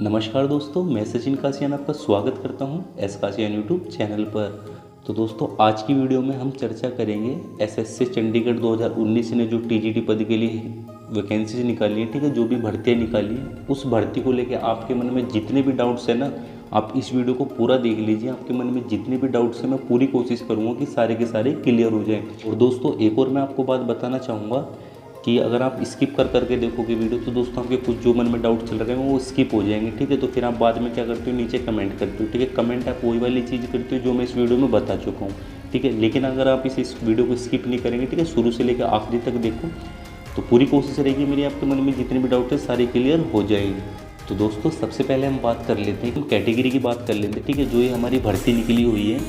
नमस्कार दोस्तों, मैं सचिन कासियान आपका स्वागत करता हूं एस कासियान यूट्यूब चैनल पर। तो दोस्तों, आज की वीडियो में हम चर्चा करेंगे एसएससी चंडीगढ़ 2019 ने जो टीजीटी पद के लिए वैकेंसीज निकाली है, ठीक है, जो भी भर्तियाँ निकाली हैं, उस भर्ती को लेकर आपके मन में जितने भी डाउट्स हैं ना, आप इस वीडियो को पूरा देख लीजिए। आपके मन में जितने भी डाउट्स हैं मैं पूरी कोशिश करूँगा कि सारे के सारे क्लियर हो जाएँ। और दोस्तों, एक और मैं आपको बात बताना चाहूँगा कि अगर आप स्किप कर करके देखोगे वीडियो तो दोस्तों आपके कुछ जो मन में डाउट चल रहे हैं वो स्किप हो जाएंगे, ठीक है। तो फिर आप बाद में क्या करते हो, नीचे कमेंट करते हो, ठीक है। कमेंट आप वही वाली चीज़ करते हो जो मैं इस वीडियो में बता चुका हूँ, ठीक है। लेकिन अगर आप इस वीडियो को स्किप नहीं करेंगे, ठीक है, शुरू से लेकर आखिरी तक देखो, तो पूरी कोशिश रहेगी मेरी आपके मन में जितने भी डाउट है सारे क्लियर हो जाएंगे। तो दोस्तों, सबसे पहले हम बात कर लेते हैं, हम कैटेगरी की बात कर लेते हैं, ठीक है। जो ये हमारी भर्ती निकली हुई है,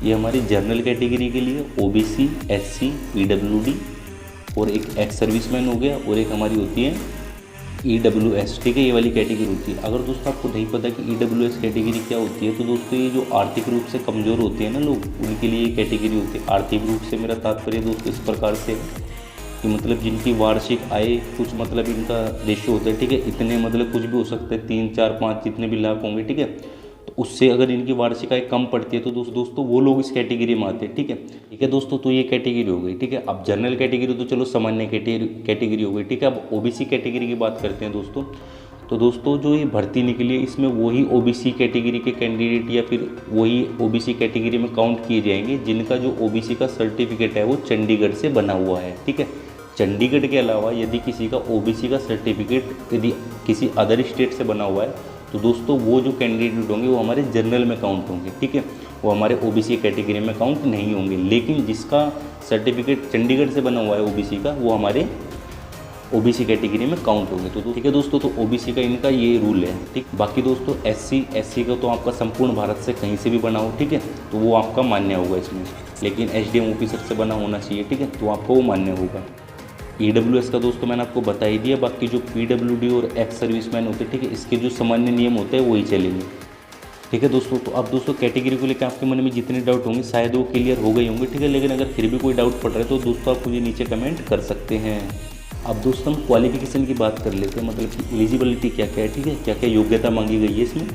ये हमारी जनरल कैटेगरी के लिए ओबीसी, एससी, पीडब्ल्यूडी और एक एक्स सर्विसमैन हो गया, और एक हमारी होती है ईडब्ल्यूएस, ठीक है, ये वाली कैटेगरी होती है। अगर दोस्तों आपको नहीं पता कि ईडब्ल्यूएस कैटेगरी क्या होती है, तो दोस्तों ये जो आर्थिक रूप से कमज़ोर होते हैं ना लोग, उनके लिए ये कैटेगरी होती है। आर्थिक रूप से मेरा तात्पर्य दोस्तों इस प्रकार से है कि मतलब जिनकी वार्षिक आय कुछ मतलब इनका रेशियो होता है, ठीक है, इतने मतलब कुछ भी हो सकता है, 3, 4, 5 जितने भी लाख होंगे, ठीक है। तो उससे अगर इनकी वार्षिक आय कम पड़ती है तो दोस्तों वो लोग इस कैटेगरी में आते हैं, ठीक है दोस्तों। तो ये कैटेगरी हो गई, ठीक है। अब जनरल कैटेगरी तो चलो सामान्य कैटेगरी हो गई, ठीक है। अब ओबीसी कैटेगरी की बात करते हैं दोस्तों। तो दोस्तों, जो ये भर्ती निकली है इसमें वही ओबीसी कैटेगरी के कैंडिडेट या फिर वही ओबीसी कैटेगरी में काउंट किए जाएंगे जिनका जो ओबीसी का सर्टिफिकेट है वो चंडीगढ़ से बना हुआ है, ठीक है। चंडीगढ़ के अलावा यदि किसी का ओबीसी का सर्टिफिकेट यदि किसी अदर स्टेट से बना हुआ है तो दोस्तों वो जो कैंडिडेट होंगे वो हमारे जनरल में काउंट होंगे, ठीक है, वो हमारे ओबीसी कैटेगरी में काउंट नहीं होंगे। लेकिन जिसका सर्टिफिकेट चंडीगढ़ से बना हुआ है ओबीसी का, वो हमारे ओबीसी कैटेगरी में काउंट होंगे। तो ठीक है दोस्तों, तो ओबीसी का इनका ये रूल है, ठीक। बाकी दोस्तों एससी का तो आपका संपूर्ण भारत से कहीं से भी बना हो, ठीक है, तो वो आपका मान्य होगा इसमें। लेकिन एसडीएम ऑफिसर से बना होना चाहिए, ठीक है, तो आपको वो मान्य होगा। ईडब्ल्यूएस का दोस्तों मैंने आपको बता ही दिया। बाकी जो पीडब्ल्यूडी और एक्स सर्विसमैन होते हैं, ठीक है, इसके जो सामान्य नियम होते हैं वही चलेंगे, ठीक है दोस्तों। तो अब दोस्तों कैटेगरी को लेकर आपके मन में जितने डाउट होंगे शायद वो क्लियर हो गए होंगे, ठीक है। लेकिन अगर फिर भी कोई डाउट पड़ रहा है तो दोस्तों आप मुझे नीचे कमेंट कर सकते हैं। अब दोस्तों हम क्वालिफिकेशन की बात कर लेते हैं, मतलब कि एलिजिबिलिटी क्या क्या है, ठीक है, क्या क्या योग्यता मांगी गई है इसमें।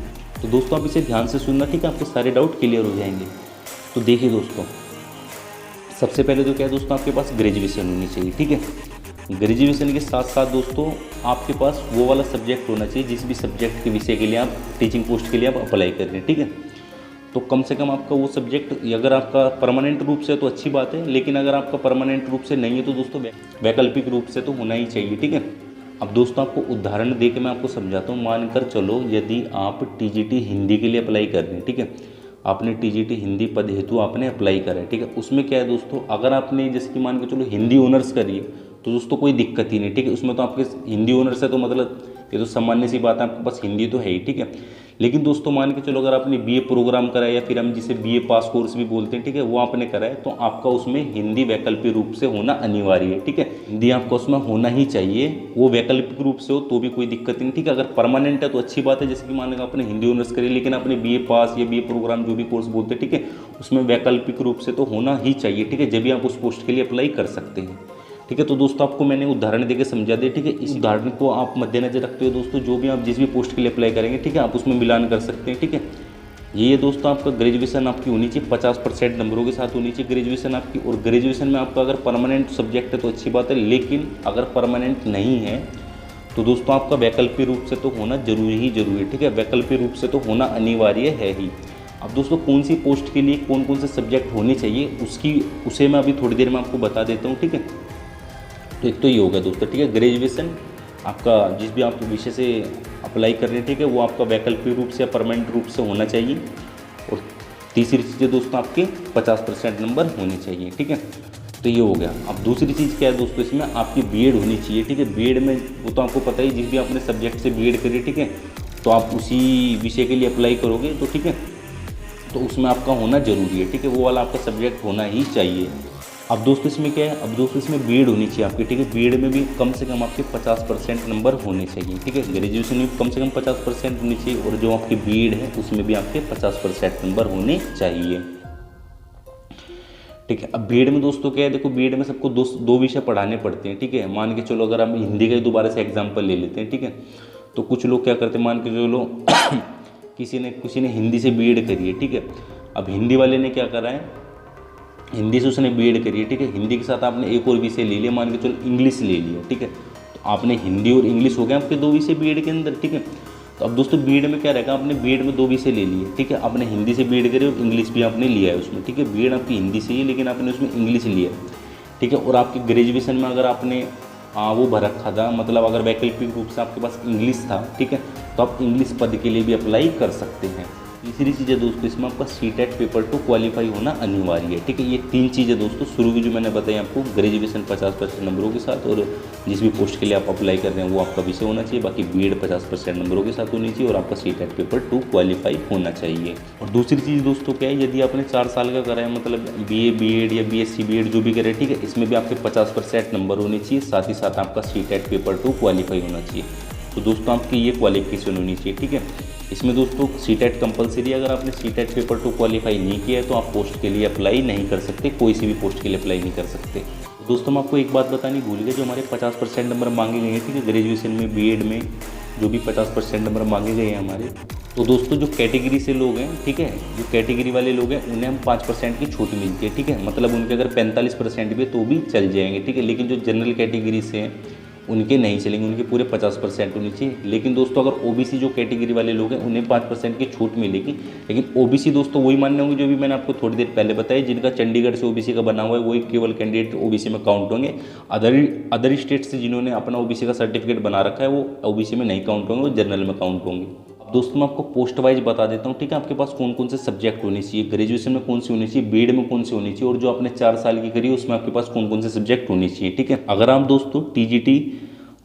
तो दोस्तों आप इसे ध्यान से सुनना, ठीक है, आपके सारे डाउट क्लियर हो जाएंगे। तो देखिए दोस्तों, सबसे पहले तो क्या है दोस्तों, आपके पास ग्रेजुएशन होनी चाहिए, ठीक है। ग्रेजुएशन के साथ साथ दोस्तों आपके पास वो वाला सब्जेक्ट होना चाहिए जिस भी सब्जेक्ट के विषय के लिए आप टीचिंग पोस्ट के लिए आप अप्लाई कर रहे हैं, ठीक है। तो कम से कम आपका वो सब्जेक्ट, अगर आपका परमानेंट रूप से तो अच्छी बात है, लेकिन अगर आपका परमानेंट रूप से नहीं है तो दोस्तों वैकल्पिक रूप से तो होना ही चाहिए, ठीक है। अब दोस्तों आपको उदाहरण दे के मैं आपको समझाता हूँ। मानकर चलो यदि आप टीजीटी हिंदी के लिए अप्लाई कर रहे हैं, ठीक है, आपने टीजीटी हिंदी पद हेतु आपने अप्लाई करा है, ठीक है। उसमें क्या है दोस्तों, अगर आपने जैसे कि मान के चलो हिंदी ऑनर्स करिए तो दोस्तों कोई दिक्कत ही नहीं, ठीक है। उसमें तो आपके हिंदी ऑनर्स है तो मतलब ये तो सामान्य सी बात है, आपके पास हिंदी तो है ही, ठीक है। लेकिन दोस्तों मान के चलो अगर आपने बीए प्रोग्राम करा है या फिर हम जिसे बीए पास कोर्स भी बोलते हैं, ठीक है, वो आपने करा है तो आपका उसमें हिंदी वैकल्पिक रूप से होना अनिवार्य है, ठीक है। हिंदी आपका उसमें होना ही चाहिए, वो वैकल्पिक रूप से हो तो भी कोई दिक्कत नहीं, ठीक है। अगर परमानेंट है तो अच्छी बात है, जैसे कि मान लो आपने हिंदी ऑनर्स करी लेकिन आपने बीए पास या बीए प्रोग्राम जो भी कोर्स बोलते हैं, ठीक है, उसमें वैकल्पिक रूप से तो होना ही चाहिए, ठीक है, जब भी आप उस पोस्ट के लिए अप्लाई कर सकते हैं, ठीक है। तो दोस्तों आपको मैंने उदाहरण देके समझा दिया, ठीक है। इस उदाहरण को आप मद्देनजर रखते हुए दोस्तों जो भी आप जिस भी पोस्ट के लिए अप्लाई करेंगे, ठीक है, आप उसमें मिलान कर सकते हैं, ठीक है। ये दोस्तों आपका ग्रेजुएशन आपकी होनी चाहिए 50% नंबरों के साथ होनी चाहिए ग्रेजुएशन आपकी। और ग्रेजुएशन में आपका अगर परमानेंट सब्जेक्ट है तो अच्छी बात है, लेकिन अगर परमानेंट नहीं है तो दोस्तों आपका वैकल्पिक रूप से तो होना जरूरी है, ठीक है। वैकल्पिक रूप से तो होना अनिवार्य है ही। अब दोस्तों कौन सी पोस्ट के लिए कौन कौन से सब्जेक्ट होने चाहिए उसे मैं अभी थोड़ी देर में आपको बता देता हूँ, ठीक है। तो एक तो ये होगा दोस्तों, ठीक है, ग्रेजुएशन आपका जिस भी आप विषय से अप्लाई कर रहे हैं, ठीक है, वो आपका वैकल्पिक रूप से या परमानेंट रूप से होना चाहिए। और तीसरी चीज़ है दोस्तों आपके 50% नंबर होने चाहिए, ठीक है। तो ये हो गया। अब दूसरी चीज़ क्या है दोस्तों, इसमें आपकी बीएड होनी चाहिए, ठीक है। बीएड में वो तो आपको पता ही, जिस भी आपने सब्जेक्ट से बीएड करी, ठीक है, तो आप उसी विषय के लिए अप्लाई करोगे तो ठीक है, तो उसमें आपका होना जरूरी है, ठीक है, वो वाला आपका सब्जेक्ट होना ही चाहिए। अब दोस्तों इसमें क्या है, अब दोस्तों इसमें बीएड होनी चाहिए आपकी, ठीक है। बीएड में भी कम से कम आपके 50% नंबर होने चाहिए, ठीक है। ग्रेजुएशन में कम से कम 50% होनी चाहिए और जो आपकी बीएड है उसमें भी आपके 50% नंबर होने चाहिए, ठीक है। अब बीएड में दोस्तों क्या है, देखो बीएड में सबको दो विषय पढ़ाने पड़ते हैं, ठीक है। मान के चलो अगर हम हिंदी का ही दोबारा से एग्जाम्पल ले लेते हैं, ठीक है, तो कुछ लोग क्या करते हैं, मान के चलो किसी ने हिंदी से बीएड करी है, ठीक है। अब हिंदी वाले ने क्या करा है, हिंदी से उसने बीएड करी है, ठीक है। हिंदी के साथ आपने एक और विषय ले लिया, मान के चलो इंग्लिश ले लिया, ठीक है। तो आपने हिंदी और इंग्लिश हो गया आपके 2 विषय बीएड के अंदर, ठीक है। तो अब दोस्तों बीएड में क्या रहेगा, आपने बीएड में 2 विषय ले लिए, ठीक है। आपने हिंदी से बीएड करी और इंग्लिश भी आपने लिया है उसमें, ठीक है। बीएड आपकी हिंदी से ही, लेकिन आपने उसमें इंग्लिश लिया, ठीक है। और आपकी ग्रेजुएशन में अगर आपने वो भर रखा था, मतलब अगर वैकल्पिक रूप से आपके पास इंग्लिश था, ठीक है, तो आप इंग्लिश पद के लिए भी अप्लाई कर सकते हैं। तीसरी चीज़ है दोस्तों, इसमें आपका सीटेट पेपर 2 क्वालिफाई होना अनिवार्य है, ठीक है। ये 3 चीज़ें दोस्तों शुरू की जो मैंने बताई आपको, ग्रेजुएशन 50% नंबरों के साथ, और जिस भी पोस्ट के लिए आप अप्लाई कर रहे हैं वो आपका विषय होना चाहिए। बाकी बीएड 50% नंबरों के साथ होनी चाहिए और आपका सीटेट पेपर 2 क्वालिफाई होना चाहिए। और दूसरी चीज़ दोस्तों क्या है, यदि आपने 4 साल का करा है, मतलब बीए बीएड या बीएससी बीएड जो भी करे, ठीक है, इसमें भी आपके 50% नंबर होने चाहिए, साथ ही साथ आपका सीटेट पेपर 2 क्वालिफाई होना चाहिए। तो दोस्तों आपकी ये क्वालिफिकेशन होनी चाहिए, ठीक है। इसमें दोस्तों सीटेट कंपलसरी, अगर आपने सीटेट पेपर 2 क्वालिफाई नहीं किया है तो आप पोस्ट के लिए अप्लाई नहीं कर सकते, कोई सी भी पोस्ट के लिए अप्लाई नहीं कर सकते। दोस्तों मैं आपको एक बात बतानी भूल गया, जो हमारे 50% नंबर मांगे गए हैं, ठीक है, ग्रेजुएशन में बीएड में जो भी 50% नंबर मांगे गए हैं हमारे, तो दोस्तों जो कैटेगरी से लोग हैं, ठीक है, जो कैटेगरी वाले लोग हैं उन्हें हम 5% की छूट मिलती है, ठीक है। मतलब उनके अगर 45% भी तो भी चल जाएंगे, ठीक है। लेकिन जो जनरल कैटेगरी से हैं उनके नहीं चलेंगे, उनके पूरे 50% होनी चाहिए। लेकिन दोस्तों अगर ओबीसी जो कैटेगरी वाले लोग हैं उन्हें 5% की छूट मिलेगी। लेकिन ओबीसी दोस्तों वही मानने होंगे जो भी मैंने आपको थोड़ी देर पहले बताया, जिनका चंडीगढ़ से ओबीसी का बना हुआ है वही केवल कैंडिडेट ओबीसी में काउंट होंगे। अदर स्टेट से जिन्होंने अपना ओबीसी का सर्टिफिकेट बना रखा है वो ओबीसी में नहीं काउंट होंगे, वो जनरल में काउंट होंगे। दोस्तों मैं आपको पोस्ट वाइज बता देता हूँ, ठीक है, आपके पास कौन कौन से सब्जेक्ट होने चाहिए, ग्रेजुएशन में कौन सी होनी चाहिए, बीएड में कौन सी होनी चाहिए, और जो आपने 4 साल की करी उसमें आपके पास कौन कौन से सब्जेक्ट होने चाहिए, ठीक है। अगर आप दोस्तों टीजीटी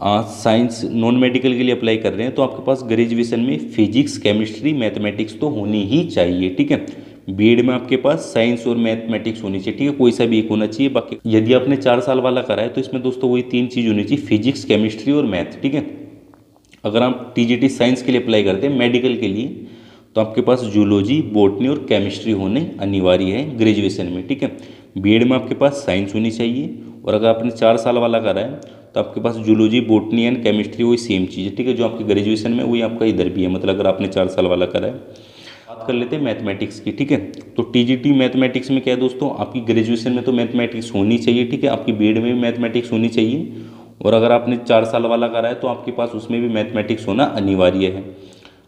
साइंस नॉन मेडिकल के लिए अप्लाई कर रहे हैं तो आपके पास ग्रेजुएशन में फिजिक्स केमिस्ट्री मैथमेटिक्स तो होनी ही चाहिए, ठीक है। बीएड में आपके पास साइंस और मैथमेटिक्स होनी चाहिए, ठीक है, कोई सा भी एक होना चाहिए। बाकी यदि आपने 4 साल वाला करा है तो इसमें दोस्तों वही 3 चीज़ होनी चाहिए, फिजिक्स केमिस्ट्री और मैथ, ठीक है। अगर आप टीजीटी साइंस के लिए अप्लाई करते हैं मेडिकल के लिए तो आपके पास जूलॉजी बॉटनी और केमिस्ट्री होने अनिवार्य है ग्रेजुएशन में, ठीक है। बीएड में आपके पास साइंस होनी चाहिए, और अगर आपने 4 साल वाला करा है तो आपके पास जूलॉजी बॉटनी एंड केमिस्ट्री वही सेम चीज़ है, ठीक है। जो आपकी ग्रेजुएशन में वही आपका इधर भी है, मतलब अगर आपने 4 साल वाला करा है। बात कर लेते हैं मैथमेटिक्स की, ठीक है। तो टीजीटी मैथमेटिक्स में क्या है दोस्तों, आपकी ग्रेजुएशन में तो मैथमेटिक्स होनी चाहिए, ठीक है, आपकी बीएड में भी मैथमेटिक्स होनी चाहिए, और अगर आपने 4 साल वाला करा है तो आपके पास उसमें भी मैथमेटिक्स होना अनिवार्य है।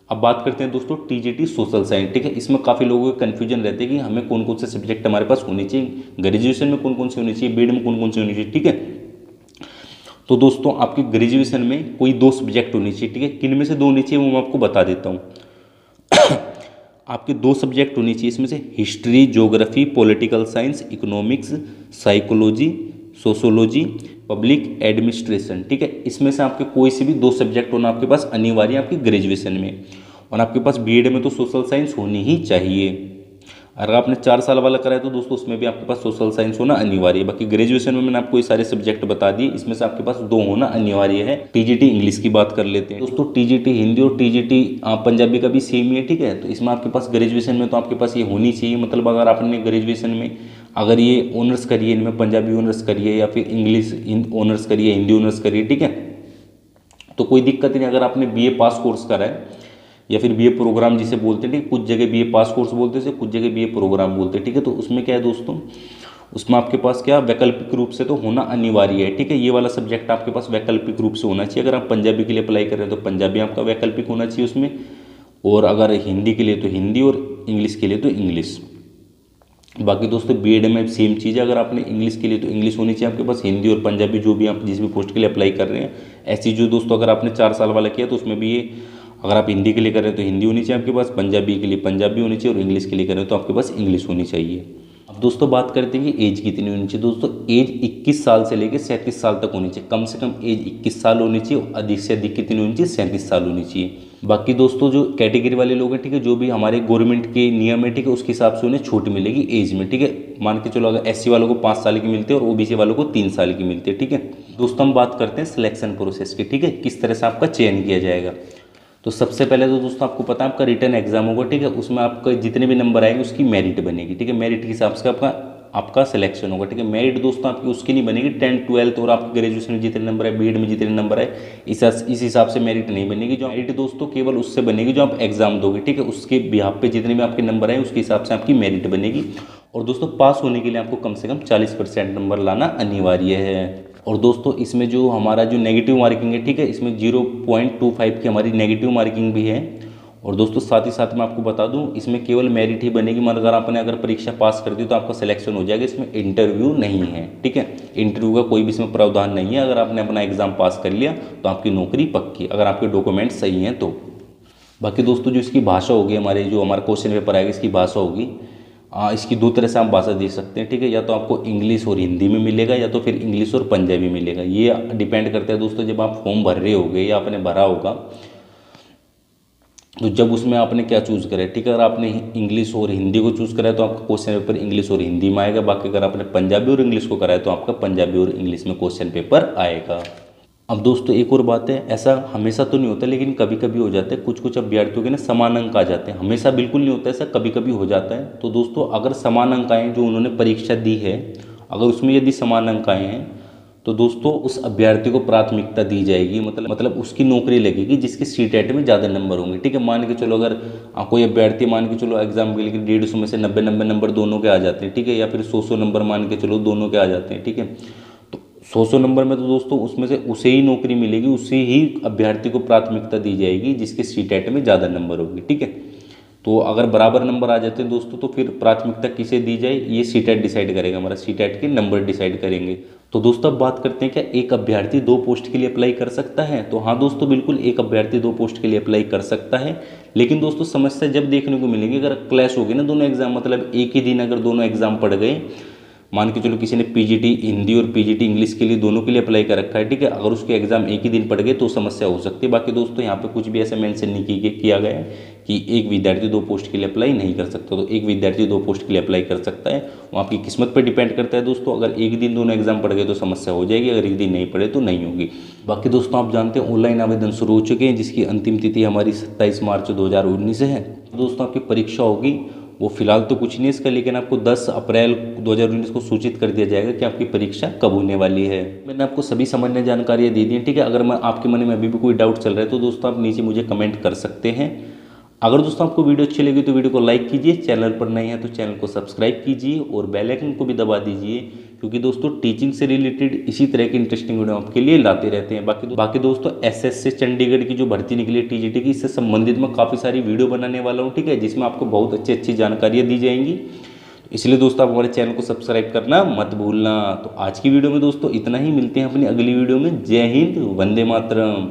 अब बात करते हैं दोस्तों टीजीटी सोशल साइंस, ठीक है। इसमें काफ़ी लोगों को कन्फ्यूजन रहते हैं कि हमें कौन कौन से सब्जेक्ट हमारे पास होने चाहिए, ग्रेजुएशन में कौन कौन से होने चाहिए, बीएड में कौन कौन से होने चाहिए, ठीक है। तो दोस्तों आपकी ग्रेजुएशन में कोई 2 सब्जेक्ट होने चाहिए, ठीक है। किन में से 2 होने चाहिए वो मैं आपको बता देता हूँ। आपके 2 सब्जेक्ट होने चाहिए इसमें से, history geography political science economics psychology sociology public administration, ठीक है। इसमें से आपके कोई से भी 2 सब्जेक्ट होना आपके पास अनिवार्य है आपकी ग्रेजुएशन में। और आपके पास बीएड में तो सोशल साइंस होनी ही चाहिए। अगर आपने 4 साल वाला करा है तो दोस्तों उसमें भी आपके पास सोशल साइंस होना अनिवार्य है। बाकी ग्रेजुएशन में मैंने आपको ये सारे सब्जेक्ट बता दिए, इसमें से आपके पास 2 होना अनिवार्य है। टीजीटी इंग्लिश की बात कर लेते हैं दोस्तों, टीजीटी हिंदी और टीजीटी पंजाबी का भी सेम ही है, ठीक है। तो इसमें आपके पास ग्रेजुएशन में तो आपके पास ये होनी चाहिए, मतलब अगर आपने ग्रेजुएशन में अगर ये ऑनर्स करिए, इनमें पंजाबी ऑनर्स करिए या फिर इंग्लिश ऑनर्स करिए, हिंदी ऑनर्स करिए, ठीक है, तो कोई दिक्कत नहीं। अगर आपने बीए पास कोर्स करा है या फिर बीए प्रोग्राम जिसे बोलते हैं, ठीक, कुछ जगह बीए पास कोर्स बोलते हैं, कुछ जगह बीए प्रोग्राम बोलते हैं, ठीक है। तो उसमें क्या है दोस्तों, उसमें आपके पास क्या वैकल्पिक रूप से तो होना अनिवार्य है, ठीक है। ये वाला सब्जेक्ट आपके पास वैकल्पिक रूप से होना चाहिए। अगर आप पंजाबी के लिए अप्लाई कर रहे हैं तो पंजाबी आपका वैकल्पिक होना चाहिए उसमें, और अगर हिंदी के लिए तो हिंदी, और इंग्लिश के लिए तो इंग्लिश। बाकी दोस्तों बीएड में सेम चीज़ है, अगर आपने इंग्लिश के लिए तो इंग्लिश होनी चाहिए आपके पास, हिंदी और पंजाबी जो भी आप जिस भी पोस्ट के लिए अप्लाई कर रहे हैं। ऐसी जो दोस्तों अगर आपने 4 साल वाला किया तो उसमें भी ये, अगर आप हिंदी के लिए कर रहे हैं तो हिंदी होनी चाहिए आपके पास, पंजाबी के लिए पंजाबी होनी चाहिए, और इंग्लिश के लिए कर रहे हैं तो आपके पास इंग्लिश होनी चाहिए। अब दोस्तों बात करते हैं कि एज कितनी होनी चाहिए। दोस्तों एज 21 साल से लेकर 37 साल तक होनी चाहिए, कम से कम एज 21 साल होनी चाहिए, और अधिक से अधिक कितनी होनी चाहिए, 37 साल होनी चाहिए। बाकी दोस्तों जो कैटेगरी वाले लोग हैं, ठीक है, जो भी हमारे गवर्नमेंट के नियम है, ठीक है, उसके हिसाब से उन्हें छूट मिलेगी एज में, ठीक है। मान के चलो अगर एससी वालों को 5 साल की मिलती है और ओबीसी वालों को 3 साल की मिलती है, ठीक है। दोस्तों हम बात करते हैं सिलेक्शन प्रोसेस की, ठीक है, किस तरह से आपका चयन किया जाएगा। तो सबसे पहले तो दोस्तों आपको पता है आपका रिटर्न एग्जाम होगा, ठीक है, उसमें आपका जितने भी नंबर आएंगे उसकी मेरिट बनेगी, ठीक है। मेरिट के हिसाब से आपका आपका सिलेक्शन होगा। ठीक है, मेरिट दोस्तों आपकी उसकी नहीं बनेगी 10th 12th और आपके ग्रेजुएशन में जितने नंबर है, बीएड में जितने नंबर है, इस हिसाब से मेरिट नहीं बनेगी। जो मेरिट दोस्तों केवल उससे बनेगी जो आप एग्जाम दोगे। ठीक है, उसके बिहाफ पे जितने भी आपके नंबर हैं उसके हिसाब से आपकी मेरिट बनेगी। और दोस्तों पास होने के लिए आपको कम से कम 40% नंबर लाना अनिवार्य है। और दोस्तों इसमें जो हमारा जो नेगेटिव मार्किंग है, ठीक है, इसमें 0.25 की हमारी नेगेटिव मार्किंग भी है। और दोस्तों साथ ही साथ मैं आपको बता दूं, इसमें केवल मेरिट ही बनेगी। मान अगर आपने अगर परीक्षा पास कर दी तो आपका सिलेक्शन हो जाएगा, इसमें इंटरव्यू नहीं है। ठीक है, इंटरव्यू का कोई भी इसमें प्रावधान नहीं है। अगर आपने अपना एग्जाम पास कर लिया तो आपकी नौकरी पक्की, अगर आपके डॉक्यूमेंट सही हैं तो। बाकी दोस्तों जो इसकी भाषा होगी, हमारा क्वेश्चन पेपर आएगा, इसकी भाषा होगी, इसकी दो तरह से आप भाषा दे सकते हैं। ठीक है, या तो आपको इंग्लिश और हिंदी में मिलेगा या तो फिर इंग्लिश और पंजाबी मिलेगा। ये डिपेंड करता है दोस्तों, जब आप फॉर्म भर रहे होगे या आपने भरा होगा तो जब उसमें आपने क्या चूज़ करा है। ठीक है, अगर आपने इंग्लिश और हिंदी को चूज़ करा है तो आपका क्वेश्चन पेपर इंग्लिश और हिंदी में आएगा। बाकी अगर आपने पंजाबी और इंग्लिश को करा है तो आपका पंजाबी और इंग्लिश में क्वेश्चन पेपर आएगा। अब दोस्तों एक और बात है, ऐसा हमेशा तो नहीं होता लेकिन कभी कभी हो जाता है, कुछ कुछ अभ्यर्थियों के ना समान अंक आ जाते हैं। हमेशा बिल्कुल नहीं होता, ऐसा कभी कभी हो जाता है। तो दोस्तों अगर समान अंक आए जो उन्होंने परीक्षा दी है, अगर उसमें यदि समान अंक आए हैं तो दोस्तों उस अभ्यर्थी को प्राथमिकता दी जाएगी। मतलब उसकी नौकरी लगेगी जिसके सीटेट में ज़्यादा नंबर होंगे। ठीक है, मान के चलो अगर कोई अभ्यर्थी मान के चलो एग्जाम के लिए 150 में से 90 नंबर दोनों के आ जाते हैं। ठीक है, या फिर 100 नंबर मान के चलो दोनों के आ जाते हैं। ठीक है, तो 100 नंबर में तो दोस्तों उसमें से उसे ही नौकरी मिलेगी, उसे ही अभ्यर्थी को प्राथमिकता दी जाएगी जिसके सीटेट में ज़्यादा नंबर होगी। ठीक है, तो अगर बराबर नंबर आ जाते हैं दोस्तों तो फिर प्राथमिकता किसे दी जाए ये सीटेट डिसाइड करेगा, हमारा सीटेट के नंबर डिसाइड करेंगे। तो दोस्तों अब बात करते हैं क्या एक अभ्यर्थी 2 पोस्ट के लिए अप्लाई कर सकता है। तो हाँ दोस्तों बिल्कुल, एक अभ्यर्थी 2 पोस्ट के लिए अप्लाई कर सकता है। लेकिन दोस्तों समस्या जब देखने को मिलेगी अगर क्लैश होगी ना दोनों एग्जाम, मतलब एक ही दिन अगर दोनों एग्जाम पड़ गए, मान के चलो किसी ने पीजीटी हिंदी और पीजीटी इंग्लिश के लिए दोनों के लिए अप्लाई कर रखा है। ठीक है, अगर उसके एग्जाम एक ही दिन पड़ गए तो समस्या हो सकती है। बाकी दोस्तों यहाँ पे कुछ भी ऐसा मेंशन नहीं किया गया है कि एक विद्यार्थी 2 पोस्ट के लिए अप्लाई नहीं कर सकता। तो एक विद्यार्थी 2 पोस्ट के लिए अप्लाई कर सकता है, वो आपकी किस्मत पर डिपेंड करता है दोस्तों। अगर एक दिन दोनों एग्जाम पड़ गए तो समस्या हो जाएगी, अगर एक दिन नहीं पड़े तो नहीं होगी। बाकी दोस्तों आप जानते हैं ऑनलाइन आवेदन शुरू हो चुके हैं जिसकी अंतिम तिथि हमारी 27 मार्च 2019 है। दोस्तों आपकी परीक्षा होगी, वो फिलहाल तो कुछ नहीं इसका, लेकिन आपको 10 अप्रैल 2019 को सूचित कर दिया जाएगा कि आपकी परीक्षा कब होने वाली है। मैंने आपको सभी सामान्य जानकारियाँ दे दी हैं। ठीक है, अगर मैं आपके मन में अभी भी कोई डाउट चल रहा है तो दोस्तों आप नीचे मुझे कमेंट कर सकते हैं। अगर दोस्तों आपको वीडियो अच्छी लगी तो वीडियो को लाइक कीजिए, चैनल पर नए हैं तो चैनल को सब्सक्राइब कीजिए और बेल आइकन को भी दबा दीजिए, क्योंकि दोस्तों टीचिंग से रिलेटेड इसी तरह की इंटरेस्टिंग वीडियो आपके लिए लाते रहते हैं। बाकी दोस्तों एसएससी चंडीगढ़ की जो भर्ती निकली है टीजीटी की, इससे संबंधित मैं काफ़ी सारी वीडियो बनाने वाला हूँ। ठीक है, जिसमें आपको बहुत अच्छी जानकारियाँ दी जाएंगी। इसलिए दोस्तों आप हमारे चैनल को सब्सक्राइब करना मत भूलना। तो आज की वीडियो में दोस्तों इतना ही, मिलते हैं अपनी अगली वीडियो में। जय हिंद, वंदे मातरम।